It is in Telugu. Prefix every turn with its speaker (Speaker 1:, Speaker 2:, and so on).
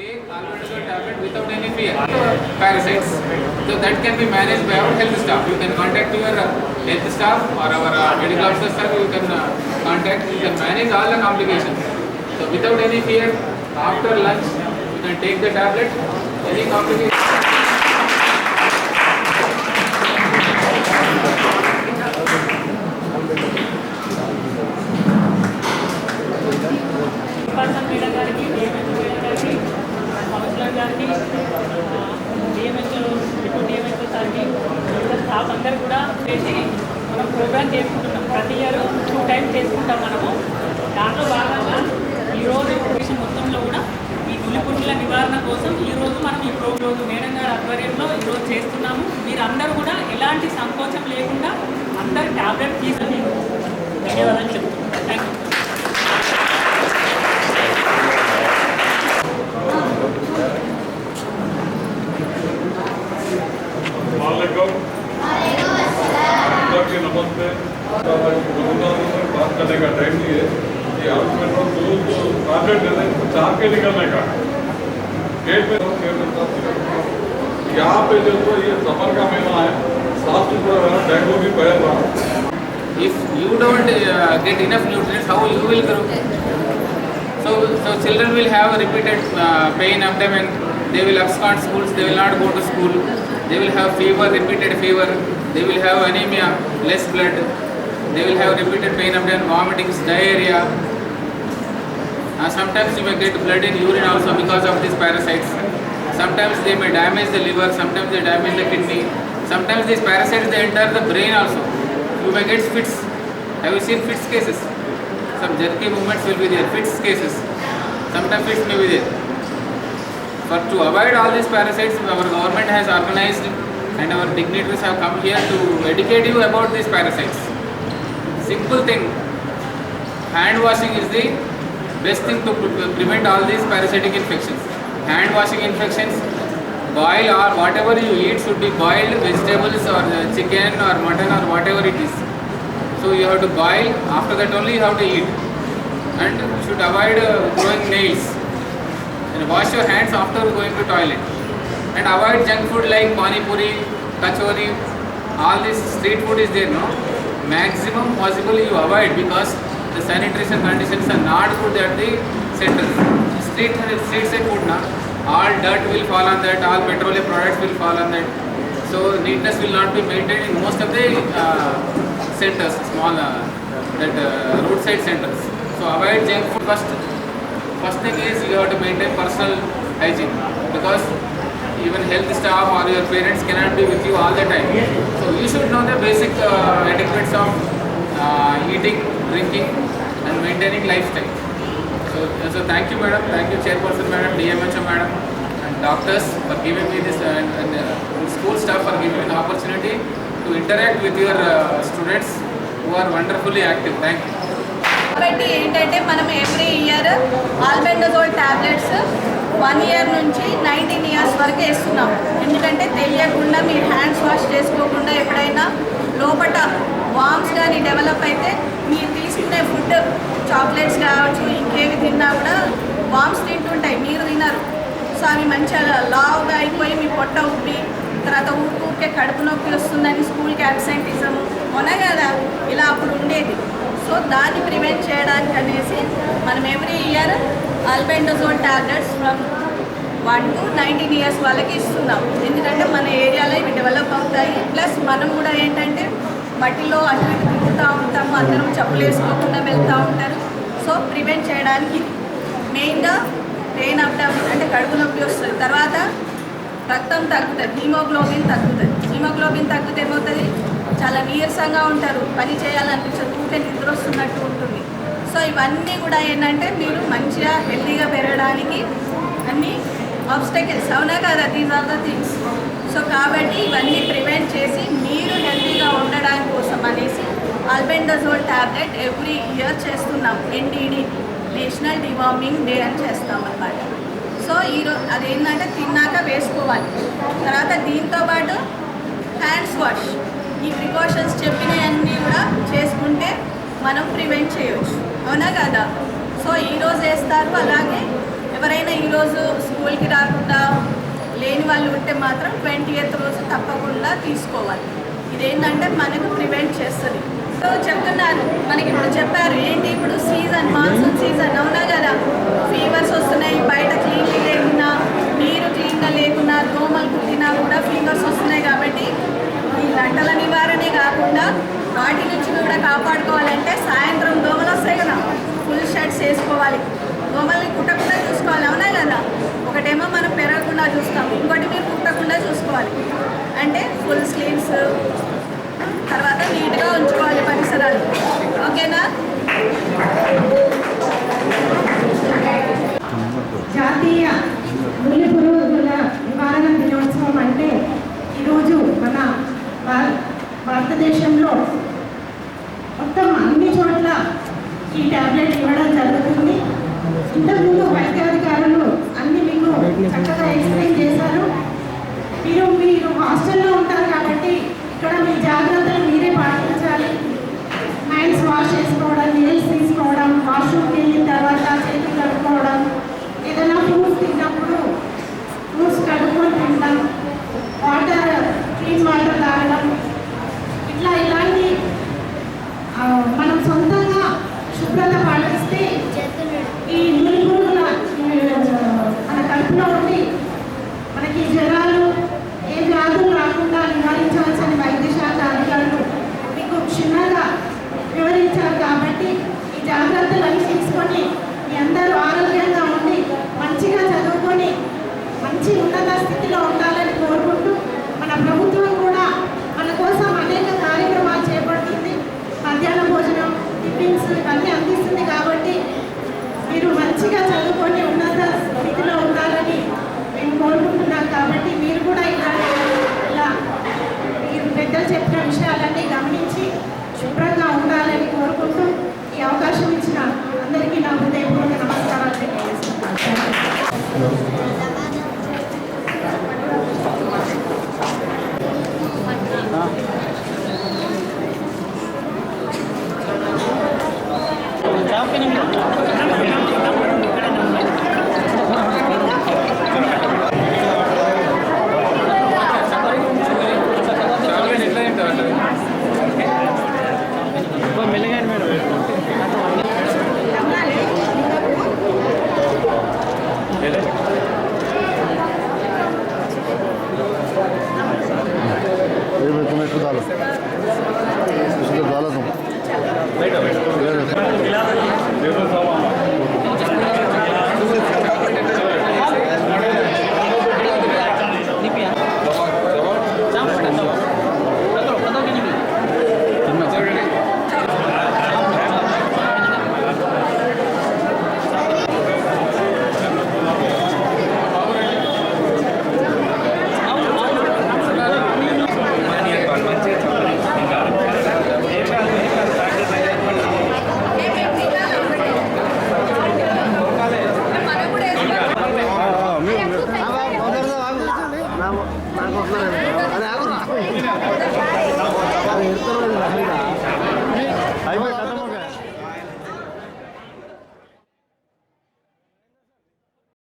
Speaker 1: take albendazole tablet without any fear. Parasites. So that can be managed by our health staff. You can contact your health staff or our medical officer staff. You can contact. You can manage all the complications. So without any fear, after lunch, you can take the tablet. Any complication.
Speaker 2: Staff అందరూ కూడా చేసి మనం ప్రోగ్రామ్ చేసుకుంటున్నాం. ప్రతి ఇయర్ 2 టైమ్స్ చేసుకుంటాం మనము. దాంట్లో భాగంగా ఈరోజు దేశం మొత్తంలో కూడా ఈ నులిపురుగుల నివారణ కోసం ఈరోజు మనం ఈ ప్రోగ్రామ్ మేడం గారి ఆధ్వర్యంలో ఈరోజు చేస్తున్నాము. మీరు అందరూ కూడా ఎలాంటి సంకోచం లేకుండా అందరు ట్యాబ్లెట్ తీసుకొని ధన్యవాదాలు చెప్తున్నాను. Thank you.
Speaker 3: नमस्ते बात करने का टाइम नहीं है कि आप मेट्रो जो टैबलेट है इसको चाप के निकलने का गेट में यहाँ पे जो तो ये समर का महीना है साफ सुथरा डेंगू भी फैल रहा है.
Speaker 1: If you don't get enough nutrients, how you will grow? So children will have repeated pain abdomen. They will abscond schools. They will not go to school. They will have fever, repeated fever. They will have anemia, less blood. They will have repeated pain abdomen, vomitings, diarrhea. Sometimes you may get blood in urine also because of these parasites. Sometimes they may damage the liver. Sometimes they damage the kidney. Sometimes these parasites they enter the brain also. You may get fits. Have you seen fits cases? Some jerky movements will be there. Fits cases. Sometimes fits may be there. To avoid all these parasites, our government has organized and our dignitaries have come here to educate you about these parasites. Simple thing. Hand washing is the best thing to prevent all these parasitic infections. Hand washing infections, boil or whatever you eat should be boiled vegetables or chicken or mutton or whatever it is. So you have to boil, after that only you have to eat. And you should avoid growing nails. And wash your hands after going to toilet. And avoid junk food like pani puri, kachori, all this street food is there, no? Maximum possible you avoid because the sanitation conditions are not good at the centers. Street side food, na, all dirt will fall on that, all petroleum products will fall on that. So neatness will not be maintained in most of the centers, small roadside centers. So avoid junk food first. First thing is you have to maintain personal hygiene because even health staff or your parents cannot be with you all the time. So you should know the basic etiquettes of eating, drinking and maintaining lifestyle. So thank you madam, thank you chairperson madam, DMHO madam and doctors for giving me this and school staff for giving me an opportunity to interact with your students who are wonderfully active. Thank you.
Speaker 4: కాబట్టి ఏంటంటే మనం every year albendazole tablets 1 year నుంచి 19 ఇయర్స్ వరకు వేస్తున్నాం. ఎందుకంటే తెలియకుండా మీరు హ్యాండ్స్ వాష్ చేసుకోకుండా ఎప్పుడైనా లోపల వామ్స్ కానీ డెవలప్ అయితే మీరు తీసుకునే ఫుడ్ చాక్లెట్స్ కావచ్చు ఇంకేవి తిన్నా కూడా వామ్స్ తింటుంటాయి, మీరు తినరు. సో అవి మంచిగా లావుగా అయిపోయి మీ పొట్ట ఉబ్బి తర్వాత ఊరికే కడుపు నొప్పి వస్తుందని స్కూల్కి అబ్సెంటిజం అవునా కదా, ఇలా అప్పుడు ఉండేది. సో దాన్ని ప్రివెంట్ చేయడానికి అనేసి మనం every year albendazole tablets from 1 to 19 years వాళ్ళకి ఇస్తున్నాం. ఎందుకంటే మన ఏరియాలో ఇవి డెవలప్ అవుతాయి. ప్లస్ మనం కూడా ఏంటంటే మట్టిలో అటు ఇటు తిరుగుతూ ఉంటాము, అందరం చెప్పులు వేసుకోకుండా వెళ్తూ ఉంటారు. సో ప్రివెంట్ చేయడానికి మెయిన్గా పెయిన్ అబ్డామిన్ అంటే కడుపు నొప్పి వస్తుంది, తర్వాత రక్తం తగ్గుతుంది, హీమోగ్లోబిన్ తగ్గుతుంది. హీమోగ్లోబిన్ తగ్గితే ఏమవుతుంది, చాలా నీరసంగా ఉంటారు, పని చేయాలనిపించదు, ఊరికే నిద్ర వస్తున్నట్టు ఉంటుంది. సో ఇవన్నీ కూడా ఏంటంటే మీరు మంచిగా హెల్తీగా పెరగడానికి అన్నీ ఆబ్స్టకిల్స్ అవునా కదా, these are the things. So కాబట్టి ఇవన్నీ ప్రివెంట్ చేసి మీరు హెల్తీగా ఉండడానికి కోసం అనేసి ఆల్బెండజోల్ టాబ్లెట్ ఎవ్రీ ఇయర్ చేస్తున్నాం. NDD నేషనల్ డివార్మింగ్ డే అని చేస్తాం అన్నమాట. సో ఈరోజు అదేంటంటే తిన్నాక వేసుకోవాలి. తర్వాత దీంతోపాటు హ్యాండ్స్ వాష్, ఈ ప్రికాషన్స్ చెప్పినవన్నీ కూడా చేసుకుంటే మనం ప్రివెంట్ చేయవచ్చు అవునా కదా. సో ఈరోజు వేస్తారు, అలాగే ఎవరైనా ఈరోజు స్కూల్కి రాకుండా లేని వాళ్ళు ఉంటే మాత్రం 20th రోజు తప్పకుండా తీసుకోవాలి. ఇదేంటంటే మనకు ప్రివెంట్ చేస్తుంది. సో చెప్తున్నారు, మనకి ఇప్పుడు చెప్పారు ఏంటి, ఇప్పుడు సీజన్ మాన్సూన్ సీజన్ అవునా కదా, ఫీవర్స్ వస్తున్నాయి. బయట క్లీన్గా లేకున్నా, నీరు క్లీన్గా లేకున్నా, దోమలు కుట్టినా కూడా ఫీవర్స్ వస్తున్నాయి. కాబట్టి ఈ గంటల నివారణే కాకుండా వాటి నుంచి కూడా కాపాడుకోవాలంటే సాయంత్రం దోమలు వస్తాయి కదా, ఫుల్ షర్ట్స్ వేసుకోవాలి. దోమల్ని కుట్టకుండా చూసుకోవాలి అవునా కదా. ఒకటేమో మనం పెరగకుండా చూస్తాం, ఇంకోటి మీరు కుట్టకుండా చూసుకోవాలి. అంటే ఫుల్ స్లీవ్స్, తర్వాత నీట్గా ఉంచుకోవాలి పరిసరాలు. ఓకేనా?
Speaker 5: జాతీయ నులి పురుగుల నివారణ దినోత్సవం అంటే ఈరోజు మన భారతదేశంలో మొత్తం అన్ని చోట్ల ఈ ట్యాబ్లెట్ ఇవ్వడం జరుగుతుంది. ఇంతకుముందు వైద్యాధికారులు అన్ని మీకు చక్కగా ఎక్స్ప్లెయిన్ చేశారు. మీరు హాస్టల్లో ఉంటారు కాబట్టి ఇక్కడ మీ జాగ్రత్తలు మీరే పాటించాలి. హ్యాండ్స్ వాష్ చేసుకోవడం, నీల్స్ తీసుకోవడం, వాష్రూమ్కి వెళ్ళిన తర్వాత చేతులు కడుక్కోవడం, ఏదైనా ఫ్రూట్స్ తిన్నప్పుడు ఫ్రూట్స్ కడుక్కొని తినడం, క్లీన్ వాటర్ తాగడం, ఇలాంటి మనం సొంతంగా శుభ్రత పాటిస్తే ఈ నులి పురుగుల మన కడుపులో ఉండి మనకి జ్వరాలు ఏ వ్యాధులు రాకుండా నివారించవలసిన వైద్యశాఖ అధికారులు మీకు క్షుణ్ణంగా వివరించారు. కాబట్టి ఈ జాగ్రత్తలన్నీ తీసుకొని మీ అందరూ ఆరోగ్యంగా ఉండి మంచిగా చదువుకొని మంచి ఉన్నత స్థితిలో ఉండాలని కోరుకుంటూ, మన ప్రభుత్వం కూడా మన కోసం అనేక కార్యక్రమాలు చేపడుతుంది. మధ్యాహ్న భోజనం, టిఫిన్స్ ఇవన్నీ అందిస్తుంది. కాబట్టి మీరు మంచిగా చదువుకొని ఉన్నత స్థితిలో ఉండాలని మేము కోరుకుంటున్నాం. కాబట్టి మీరు కూడా ఇలా మీరు పెద్దలు చెప్పిన విషయాలన్నీ గమనించి శుభ్రంగా ఉండాలని కోరుకుంటూ ఈ అవకాశం ఇచ్చిన అందరికీ నా హృదయపూర్వక నమస్కారాలు తెలియజేస్తున్నాను.
Speaker 6: तुम्हें डालो डालो तुम